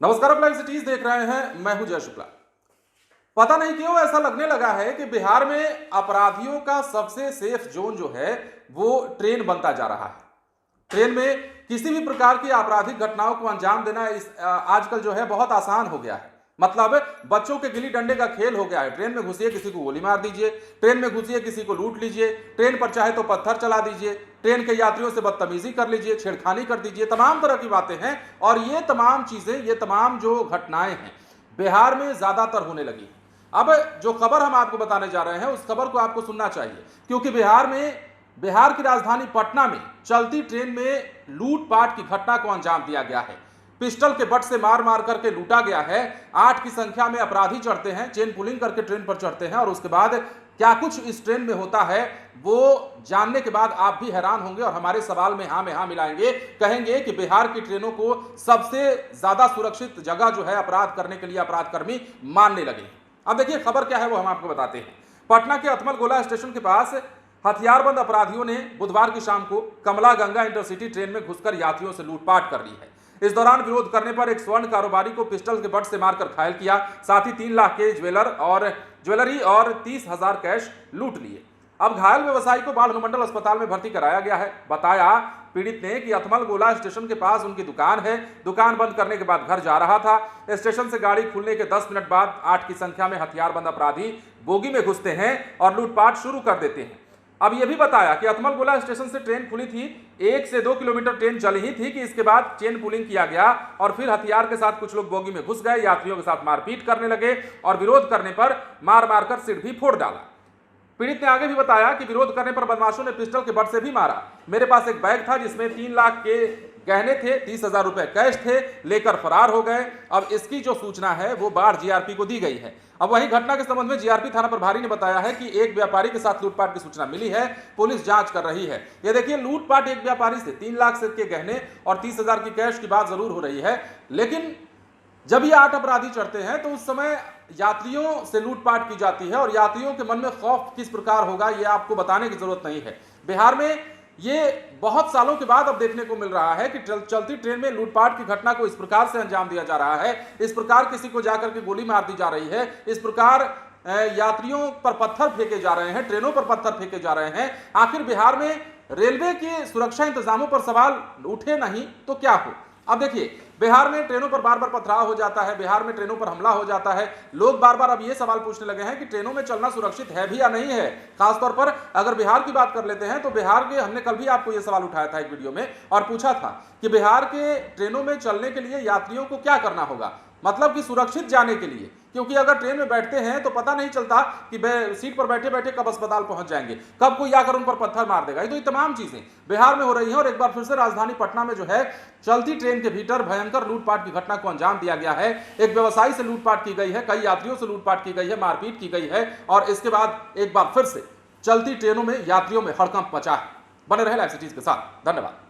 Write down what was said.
नमस्कार, आप live cities देख रहे हैं। मैं हूं जय शुक्ला। पता नहीं क्यों ऐसा लगने लगा है कि बिहार में अपराधियों का सबसे सेफ जोन जो है वो ट्रेन बनता जा रहा है। ट्रेन में किसी भी प्रकार की आपराधिक घटनाओं को अंजाम देना आजकल जो है बहुत आसान हो गया है। मतलब बच्चों के गिल्ली डंडे का खेल हो गया है। ट्रेन में घुसिए, किसी को गोली मार दीजिए, ट्रेन में घुसिए, किसी को लूट लीजिए, ट्रेन पर चाहे तो पत्थर चला दीजिए, ट्रेन के यात्रियों से बदतमीजी कर लीजिए, छेड़खानी कर दीजिए, तमाम तरह की बातें हैं। और ये तमाम चीजें, ये तमाम जो घटनाएं हैं बिहार में ज्यादातर होने लगी। अब जो खबर हम आपको बताने जा रहे हैं उस खबर को आपको सुनना चाहिए, क्योंकि बिहार की राजधानी पटना में चलती ट्रेन में लूटपाट की घटना को अंजाम दिया गया है। पिस्टल के बट से मार मार करके लूटा गया है। 8 की संख्या में अपराधी चढ़ते हैं, चेन पुलिंग करके ट्रेन पर चढ़ते हैं और उसके बाद क्या कुछ इस ट्रेन में होता है वो जानने के बाद आप भी हैरान होंगे और हमारे सवाल में हाँ मिलाएंगे। कहेंगे कि बिहार की ट्रेनों को सबसे ज्यादा सुरक्षित जगह जो है अपराध करने के लिए अपराधकर्मी मानने लगे। अब देखिए खबर क्या है वो हम आपको बताते हैं। पटना के अथमल गोला स्टेशन के पास हथियारबंद अपराधियों ने बुधवार की शाम को कमला गंगा इंटरसिटी ट्रेन में घुसकर यात्रियों से लूटपाट कर ली है। इस दौरान विरोध करने पर एक स्वर्ण कारोबारी को पिस्टल के बट से मारकर घायल किया। साथ ही 3 लाख के ज्वेलरी और 30,000 कैश लूट लिए। अब घायल व्यवसायी को बाल अनुमंडल अस्पताल में भर्ती कराया गया है। बताया पीड़ित ने कि अथमल गोला स्टेशन के पास उनकी दुकान है। दुकान बंद करने के बाद घर जा रहा था। स्टेशन से गाड़ी खुलने के 10 मिनट बाद 8 की संख्या में हथियारबंद अपराधी बोगी में घुसते हैं और लूटपाट शुरू कर देते हैं। अब यह भी बताया कि अथमल गोला स्टेशन से ट्रेन खुली थी, 1 से 2 किलोमीटर ट्रेन चली ही थी कि इसके बाद चेन पुलिंग किया गया और फिर हथियार के साथ कुछ लोग बोगी में घुस गए, यात्रियों के साथ मारपीट करने लगे और विरोध करने पर मार मारकर सिर भी फोड़ डाला। पीड़ित ने आगे भी बताया कि विरोध करने पर बदमाशों ने पिस्टल के बट से भी मारा। मेरे पास एक बैग था जिसमें 3 लाख के गहने थे, 30,000 रुपए कैश थे, लेकर फरार हो गए। अब इसकी जो सूचना है वो बाढ़ जीआरपी को दी गई है। अब वही घटना के संबंध में जीआरपी थाना प्रभारी ने बताया है कि एक व्यापारी के साथ लूटपाट की सूचना मिली है, पुलिस जांच कर रही है। ये देखिए, लूटपाट एक व्यापारी से 3 लाख से के गहने और 30,000 की कैश की बात जरूर हो रही है, लेकिन जब ये 8 अपराधी चढ़ते हैं तो उस समय यात्रियों से लूटपाट की जाती है और यात्रियों के मन में खौफ किस प्रकार होगा ये आपको बताने की जरूरत नहीं है। बिहार में ये बहुत सालों के बाद अब देखने को मिल रहा है कि चलती ट्रेन में लूटपाट की घटना को इस प्रकार से अंजाम दिया जा रहा है, इस प्रकार किसी को जाकर के गोली मार दी जा रही है, इस प्रकार यात्रियों पर पत्थर फेंके जा रहे हैं, ट्रेनों पर पत्थर फेंके जा रहे हैं। आखिर बिहार में रेलवे के सुरक्षा इंतजामों पर सवाल उठे नहीं तो क्या हो। अब देखिए, बिहार में ट्रेनों पर बार बार पथराव हो जाता है, बिहार में ट्रेनों पर हमला हो जाता है। लोग बार बार अब ये सवाल पूछने लगे हैं कि ट्रेनों में चलना सुरक्षित है भी या नहीं है। खासतौर पर अगर बिहार की बात कर लेते हैं तो बिहार के, हमने कल भी आपको ये सवाल उठाया था एक वीडियो में और पूछा था कि बिहार के ट्रेनों में चलने के लिए यात्रियों को क्या करना होगा, मतलब कि सुरक्षित जाने के लिए। क्योंकि अगर ट्रेन में बैठते हैं तो पता नहीं चलता कि सीट पर बैठे बैठे कब अस्पताल पहुंच जाएंगे, कब कोई आकर उन पर पत्थर मार देगा। ये तो ये तमाम चीजें बिहार में हो रही हैं और एक बार फिर से राजधानी पटना में जो है चलती ट्रेन के भीतर भयंकर लूटपाट की घटना को अंजाम दिया गया है। एक व्यवसायी से लूटपाट की गई है, कई यात्रियों से लूटपाट की गई है, मारपीट की गई है और इसके बाद एक बार फिर से चलती ट्रेनों में यात्रियों में हड़कंप मचा है। बने रहे लाइव सिटीज के साथ। धन्यवाद।